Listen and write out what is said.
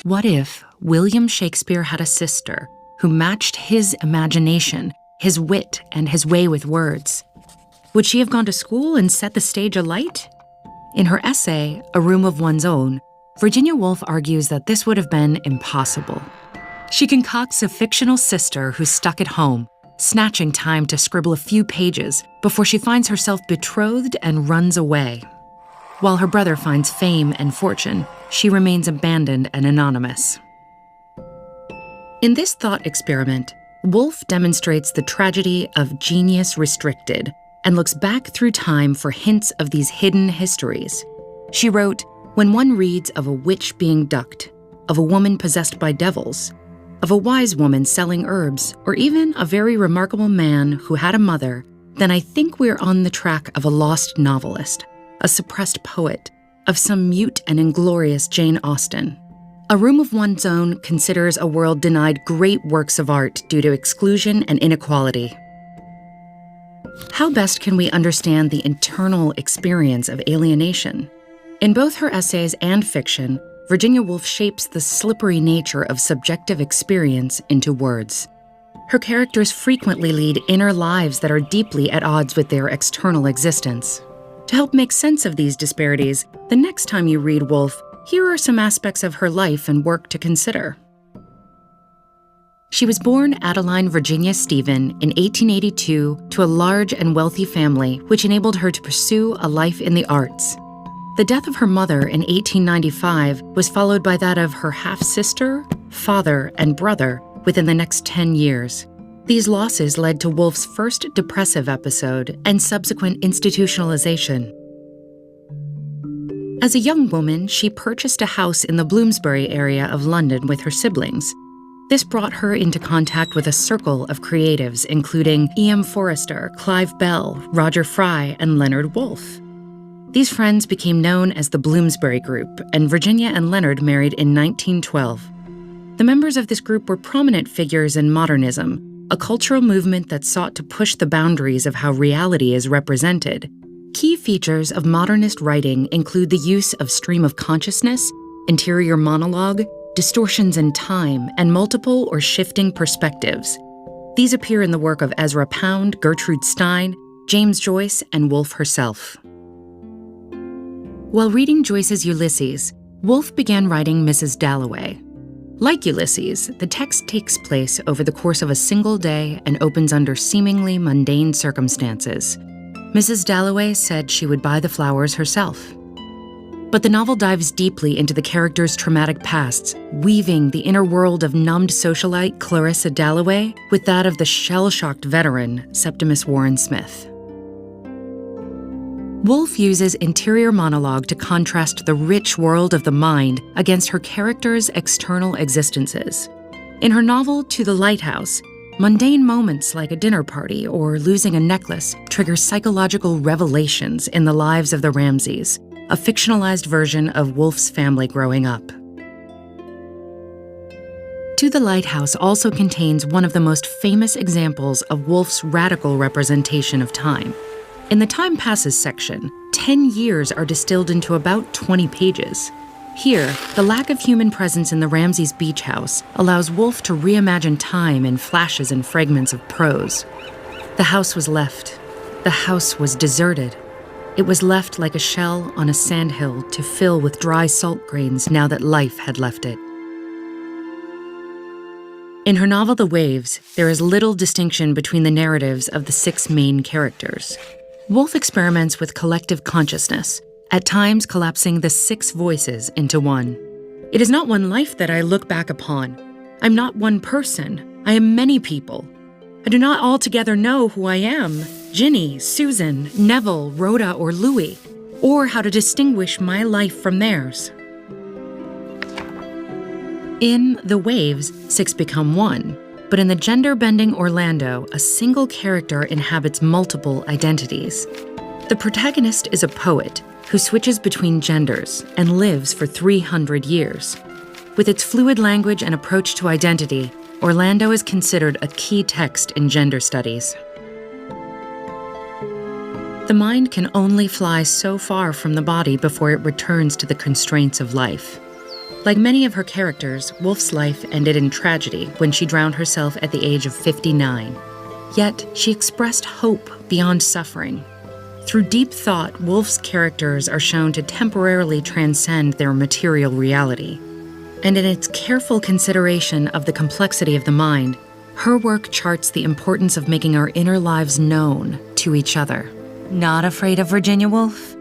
What if William Shakespeare had a sister who matched his imagination, his wit, and his way with words? Would she have gone to school and set the stage alight? In her essay, A Room of One's Own, Virginia Woolf argues that this would have been impossible. She concocts a fictional sister who's stuck at home, snatching time to scribble a few pages before she finds herself betrothed and runs away. While her brother finds fame and fortune, she remains abandoned and anonymous. In this thought experiment, Woolf demonstrates the tragedy of genius restricted and looks back through time for hints of these hidden histories. She wrote, "When one reads of a witch being ducked, of a woman possessed by devils, of a wise woman selling herbs, or even a very remarkable man who had a mother, then I think we're on the track of a lost novelist, a suppressed poet, of some mute and inglorious Jane Austen." A Room of One's Own considers a world denied great works of art due to exclusion and inequality. How best can we understand the internal experience of alienation? In both her essays and fiction, Virginia Woolf shapes the slippery nature of subjective experience into words. Her characters frequently lead inner lives that are deeply at odds with their external existence. To help make sense of these disparities, the next time you read Woolf, here are some aspects of her life and work to consider. She was born Adeline Virginia Stephen in 1882 to a large and wealthy family, which enabled her to pursue a life in the arts. The death of her mother in 1895 was followed by that of her half-sister, father, and brother within the next 10 years. These losses led to Woolf's first depressive episode and subsequent institutionalization. As a young woman, she purchased a house in the Bloomsbury area of London with her siblings. This brought her into contact with a circle of creatives, including E.M. Forrester, Clive Bell, Roger Fry, and Leonard Woolf. These friends became known as the Bloomsbury Group, and Virginia and Leonard married in 1912. The members of this group were prominent figures in modernism, a cultural movement that sought to push the boundaries of how reality is represented. Key features of modernist writing include the use of stream of consciousness, interior monologue, distortions in time, and multiple or shifting perspectives. These appear in the work of Ezra Pound, Gertrude Stein, James Joyce, and Woolf herself. While reading Joyce's Ulysses, Woolf began writing Mrs. Dalloway. Like Ulysses, the text takes place over the course of a single day and opens under seemingly mundane circumstances. Mrs. Dalloway said she would buy the flowers herself. But the novel dives deeply into the characters' traumatic pasts, weaving the inner world of numbed socialite Clarissa Dalloway with that of the shell-shocked veteran Septimus Warren Smith. Woolf uses interior monologue to contrast the rich world of the mind against her characters' external existences. In her novel To the Lighthouse, mundane moments like a dinner party or losing a necklace trigger psychological revelations in the lives of the Ramsays, a fictionalized version of Woolf's family growing up. To the Lighthouse also contains one of the most famous examples of Woolf's radical representation of time. In the Time Passes section, 10 years are distilled into about 20 pages. Here, the lack of human presence in the Ramsays' beach house allows Woolf to reimagine time in flashes and fragments of prose. The house was left. The house was deserted. It was left like a shell on a sandhill to fill with dry salt grains now that life had left it. In her novel The Waves, there is little distinction between the narratives of the 6 main characters. Woolf experiments with collective consciousness, at times collapsing the 6 voices into one. It is not one life that I look back upon. I'm not one person. I am many people. I do not altogether know who I am, Ginny, Susan, Neville, Rhoda, or Louis, or how to distinguish my life from theirs. In The Waves, 6 become one, but in the gender-bending Orlando, a single character inhabits multiple identities. The protagonist is a poet who switches between genders and lives for 300 years. With its fluid language and approach to identity, Orlando is considered a key text in gender studies. The mind can only fly so far from the body before it returns to the constraints of life. Like many of her characters, Woolf's life ended in tragedy when she drowned herself at the age of 59. Yet, she expressed hope beyond suffering. Through deep thought, Woolf's characters are shown to temporarily transcend their material reality. And in its careful consideration of the complexity of the mind, her work charts the importance of making our inner lives known to each other. Not afraid of Virginia Woolf?